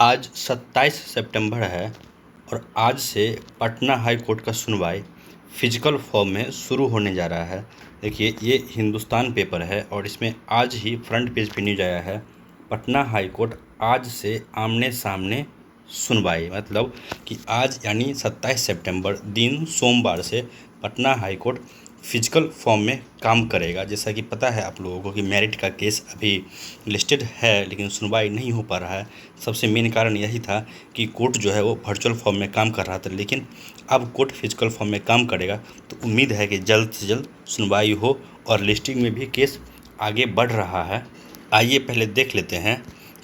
आज 27 सितंबर है और आज से पटना हाई कोर्ट का सुनवाई फिजिकल फॉर्म में शुरू होने जा रहा है। देखिए, ये हिंदुस्तान पेपर है और इसमें आज ही फ्रंट पेज पे न्यूज आया है, पटना हाई कोर्ट आज से आमने सामने सुनवाई। मतलब कि आज यानी 27 सितंबर दिन सोमवार से Patna high court physical form में काम करेगा। जैसा कि पता है आप लोगों को कि मेरिट का केस अभी लिस्टेड है लेकिन सुनवाई नहीं हो पा रहा है। सबसे मेन कारण यही था कि कोर्ट जो है वो वर्चुअल फॉर्म में काम कर रहा था, लेकिन अब कोर्ट फिजिकल फॉर्म में काम करेगा तो उम्मीद है कि जल्द से जल्द सुनवाई हो और लिस्टिंग में भी केस आगे बढ़ रहा है। आइए पहले देख लेते हैं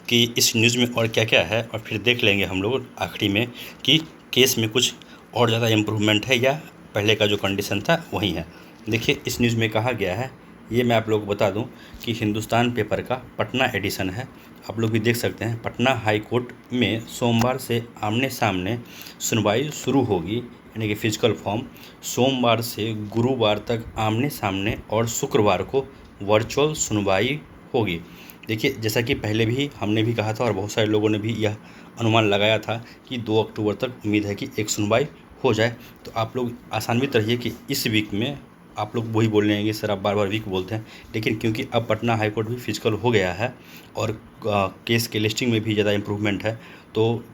कि इस न्यूज़ में और क्या क्या है और फिर देख लेंगे हम लोग आखिरी में कि केस में कुछ और ज़्यादा इम्प्रूवमेंट है या पहले का जो कंडीशन था वही है। देखिए, इस न्यूज़ में कहा गया है, ये मैं आप लोगों को बता दूं कि हिंदुस्तान पेपर का पटना एडिशन है। आप लोग भी देख सकते हैं, पटना हाई कोर्ट में सोमवार से आमने सामने सुनवाई शुरू होगी, यानी कि फिजिकल फॉर्म सोमवार से गुरुवार तक आमने सामने और शुक्रवार को वर्चुअल सुनवाई होगी। देखिए, जैसा कि पहले भी हमने भी कहा था और बहुत सारे लोगों ने भी यह अनुमान लगाया था कि 2 अक्टूबर तक उम्मीद है कि एक सुनवाई हो जाए। तो आप लोग आसान्वित रहिए कि इस वीक में आप लोग वही बोल रहे हैं कि सर आप बार बार वीक बोलते हैं, लेकिन क्योंकि अब पटना हाई कोर्ट भी फिजिकल हो गया है और केस के लिस्टिंग में भी ज़्यादा इम्प्रूवमेंट है, तो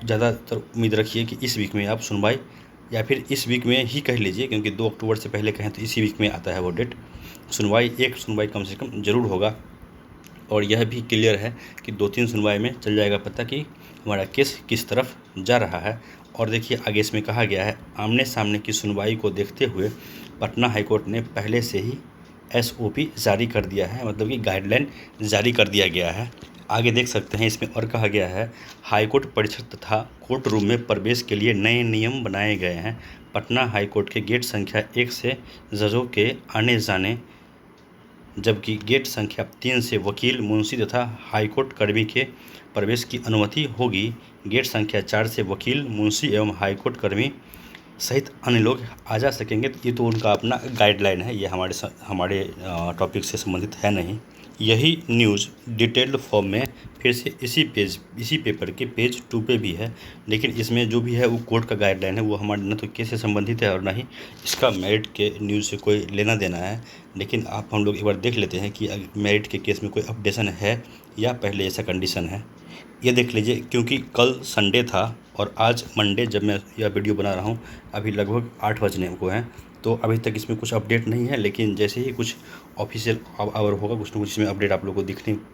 ज़्यादातर उम्मीद रखिए कि इस वीक में आप सुनवाई या फिर इस वीक में ही कह लीजिए, क्योंकि 2 अक्टूबर से पहले कहें तो इसी वीक में आता है वो डेट। सुनवाई एक सुनवाई कम से कम ज़रूर होगा और यह भी क्लियर है कि 2-3 सुनवाई में चल जाएगा पता कि हमारा केस किस तरफ जा रहा है। और देखिए, आगे इसमें कहा गया है, आमने सामने की सुनवाई को देखते हुए पटना हाईकोर्ट ने पहले से ही एसओपी जारी कर दिया है, मतलब कि गाइडलाइन जारी कर दिया गया है। आगे देख सकते हैं, इसमें और कहा गया है, हाईकोर्ट परिसर तथा कोर्ट रूम में प्रवेश के लिए नए नियम बनाए गए हैं। पटना हाईकोर्ट के गेट संख्या 1 से जजों के आने जाने, जबकि गेट संख्या 3 से वकील, मुंशी तथा हाईकोर्ट कर्मी के प्रवेश की अनुमति होगी। गेट संख्या 4 से वकील, मुंशी एवं हाईकोर्ट कर्मी सहित अन्य लोग आ जा सकेंगे। तो ये तो उनका अपना गाइडलाइन है, ये हमारे टॉपिक से संबंधित है नहीं। यही न्यूज़ डिटेल्ड फॉर्म में फिर से इसी पेपर के पेज 2 पे भी है, लेकिन इसमें जो भी है वो कोर्ट का गाइडलाइन है, वो हमारे न तो केस से संबंधित है और ना ही इसका मेरिट के न्यूज़ से कोई लेना देना है। लेकिन आप हम लोग एक बार देख लेते हैं कि मेरिट के केस में कोई अपडेशन है या पहले ऐसा कंडीशन है, ये देख लीजिए। क्योंकि कल संडे था और आज मंडे, जब मैं यह वीडियो बना रहा हूँ अभी लगभग 8 बजने को हैं, तो अभी तक इसमें कुछ अपडेट नहीं है, लेकिन जैसे ही कुछ ऑफिशियल आवर होगा कुछ ना कुछ इसमें अपडेट आप लोगों को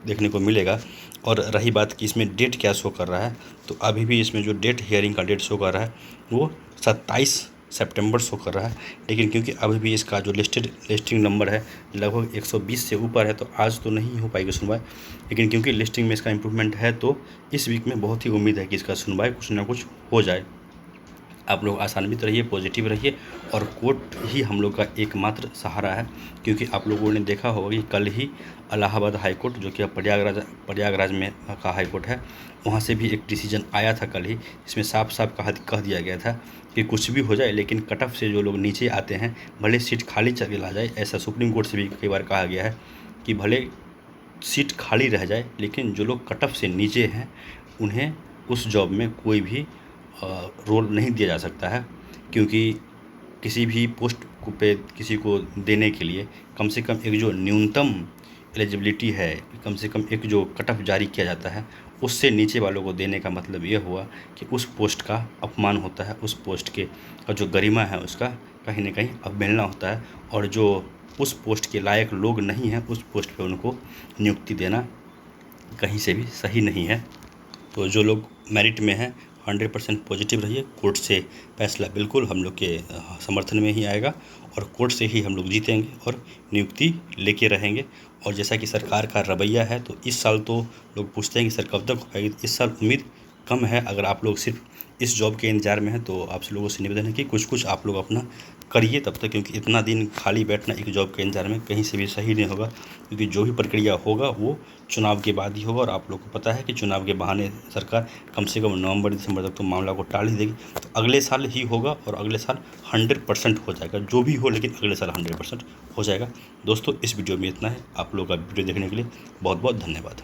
देखने को मिलेगा। और रही बात कि इसमें डेट क्या शो कर रहा है, तो अभी भी इसमें जो डेट हियरिंग का डेट शो कर रहा है वो 27 सितंबर शो कर रहा है, लेकिन क्योंकि अभी भी इसका जो लिस्टिंग नंबर है लगभग 120 से ऊपर है, तो आज तो नहीं हो पाएगी सुनवाई। लेकिन क्योंकि लिस्टिंग में इसका इम्प्रूवमेंट है तो इस वीक में बहुत ही उम्मीद है कि इसका सुनवाई कुछ ना कुछ हो जाए। आप लोग आसान्वित रहिए, पॉजिटिव रहिए और कोर्ट ही हम लोग का एकमात्र सहारा है। क्योंकि आप लोगों ने देखा होगा कि कल ही इलाहाबाद हाई कोर्ट, जो कि अब प्रयागराज में का हाई कोर्ट है, वहाँ से भी एक डिसीजन आया था कल ही। इसमें साफ साफ कह दिया गया था कि कुछ भी हो जाए लेकिन कट ऑफ से जो लोग नीचे आते हैं भले सीट खाली चला जाए, ऐसा सुप्रीम कोर्ट से भी कई बार कहा गया है कि भले सीट खाली रह जाए लेकिन जो लोग कट ऑफ से नीचे हैं उन्हें उस जॉब में कोई भी रोल नहीं दिया जा सकता है। क्योंकि किसी भी पोस्ट पे किसी को देने के लिए कम से कम एक जो न्यूनतम एलिजिबिलिटी है, कम से कम एक जो कट ऑफ जारी किया जाता है, उससे नीचे वालों को देने का मतलब ये हुआ कि उस पोस्ट का अपमान होता है, उस पोस्ट के का जो गरिमा है उसका कहीं ना कहीं अवहेलना होता है, और जो उस पोस्ट के लायक लोग नहीं हैं उस पोस्ट पे उनको नियुक्ति देना कहीं से भी सही नहीं है। तो जो लोग मेरिट में हैं 100% पॉजिटिव रहिए, कोर्ट से फैसला बिल्कुल हम लोग के समर्थन में ही आएगा और कोर्ट से ही हम लोग जीतेंगे और नियुक्ति लेके रहेंगे। और जैसा कि सरकार का रवैया है, तो इस साल तो लोग पूछते हैं कि सर कब तक हो पाएगी, इस साल उम्मीद कम है। अगर आप लोग सिर्फ इस जॉब के इंतजार में हैं तो आप लोगों से निवेदन है कि कुछ आप लोग अपना करिए तब तक, क्योंकि इतना दिन खाली बैठना एक जॉब के इंतजार में कहीं से भी सही नहीं होगा। क्योंकि जो भी प्रक्रिया होगा वो चुनाव के बाद ही होगा और आप लोग को पता है कि चुनाव के बहाने सरकार कम से कम नवंबर दिसंबर तक तो मामला को टाल ही देगी। तो अगले साल ही होगा और अगले साल 100% हो जाएगा, जो भी हो, लेकिन अगले साल 100% हो जाएगा। दोस्तों, इस वीडियो में इतना है। आप लोग का वीडियो देखने के लिए बहुत बहुत धन्यवाद।